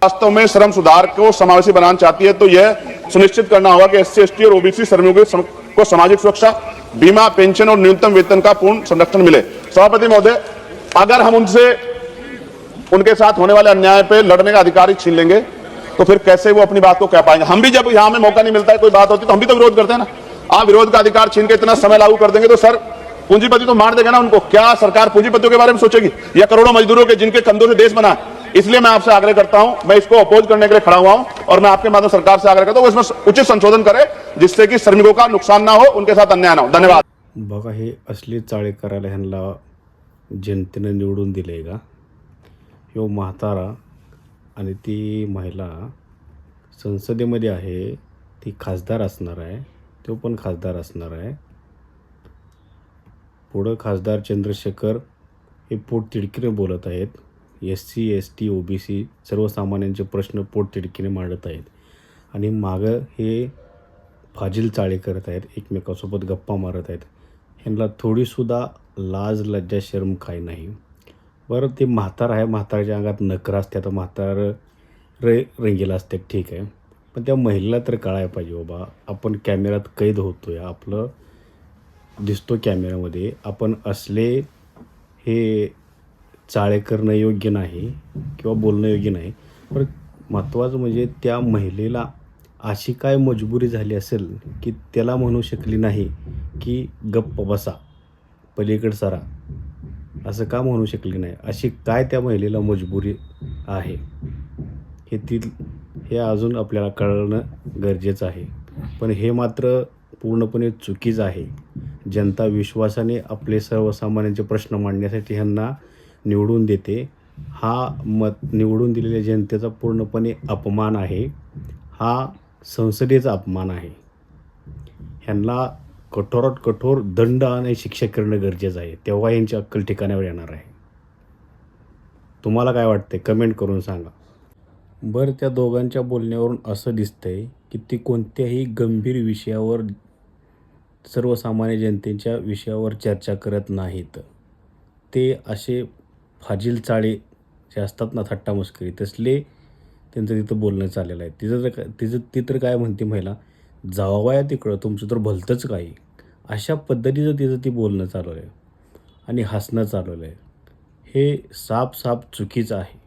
वास्तव में श्रम सुधार को समावेशी बनाना चाहती है तो यह सुनिश्चित करना होगा कि एससी एसटी और ओबीसी श्रमिकों को सामाजिक सुरक्षा, बीमा, पेंशन और न्यूनतम वेतन का पूर्ण संरक्षण मिले। सभापति महोदय, अगर हम उनके साथ होने वाले अन्याय पे लड़ने का अधिकार छीन लेंगे तो फिर कैसे वो अपनी बात को कह पाएंगे। हम भी जब यहाँ में मौका नहीं मिलता है, कोई बात होती तो हम भी तो विरोध करते हैं ना। आप विरोध का अधिकार छीन के इतना समय लागू कर देंगे तो सर पूंजीपति तो मार देगा ना उनको। क्या सरकार पूंजीपतियों के बारे में सोचेगी या करोड़ों मजदूरों के जिनके कंधों से देश बना है? इसलिए मैं आपसे आग्रह करता हूं, मैं इसको अपोज करने के लिए खड़ा हुआ हूं और मैं आपके माध्यम सरकार से आग्रह करता हूं वो इसमें उचित संशोधन करे जिससे कि श्रमिकों का नुकसान ना हो, उनके साथ अन्याय ना हो। धन्यवाद। बघा, हे असली चाळे करायला ह्यांना जनतेने निवडून दिले का? ह्यो म्हातारा आणि ती महिला संसदेमध्ये आहे, ती खासदार असणार आहे, तो पण खासदार असणार आहे. पुढं खासदार चंद्रशेखर हे पोटतिडकीने बोलत आहेत. SC ST OBC सर्वसामान्यांचे प्रश्न पोटतिडकीने मांडत आहेत आणि मागं हे फाजील चाळे करत आहेत, एकमेकांसोबत गप्पा मारत आहेत. ह्यांना थोडीसुद्धा लाज लज्जा शरम काही नाही. बरं, ते म्हातार आहे, म्हाताऱ्याच्या अंगात नखरं असते, तर म्हातारं रंगीला असते, ठीक आहे. पण त्या महिलेला तर कळायला पाहिजे बाबा, आपण कॅमेऱ्यात कैद होतोय, आपलं दिसतो कॅमेऱ्यामध्ये, आपण असले हे चाळे करणं योग्य नाही किंवा बोलणं योग्य नाही. पण महत्त्वाचं म्हणजे त्या महिलेला अशी काय मजबुरी झाली असेल की त्याला म्हणू शकली नाही की गप्प बसा, पलीकड सरा, असं का म्हणू शकली नाही? अशी काय त्या महिलेला मजबुरी आहे हे अजून आपल्याला कळणं गरजेचं आहे. पण हे मात्र पूर्णपणे चुकीचं आहे. जनता विश्वासाने आपले सर्वसामान्यांचे प्रश्न मांडण्यासाठी ह्यांना निवडून देते. हा निवडून दिलेल्या जनतेचा पूर्णपणे अपमान आहे. हा संसदेचा अपमान आहे. ह्यांना कठोरात कठोर दंड आणि शिक्षा करणं गरजेचं आहे. तेव्हा यांची अक्कल ठिकाणावर येणार आहे. तुम्हाला काय वाटते? कमेंट करून सांगा. बरं, त्या दोघांच्या बोलण्यावरून असं दिसतंय की ते कोणत्याही गंभीर विषयावर, सर्वसामान्य जनतेच्या विषयावर चर्चा करत नाहीत. ते असे फाजील चाळे जे असतात ना, थट्टा मस्करी, तसले त्यांचं तिथं बोलणं चाललेलं आहे. ती तर काय म्हणते महिला, जावाया तिकडं, तुमचं तर भलतंच काही, अशा पद्धतीचं तिचं ती बोलणं चालवलं आहे आणि हसणं चालवलं आहे. हे साफ चुकीचं आहे.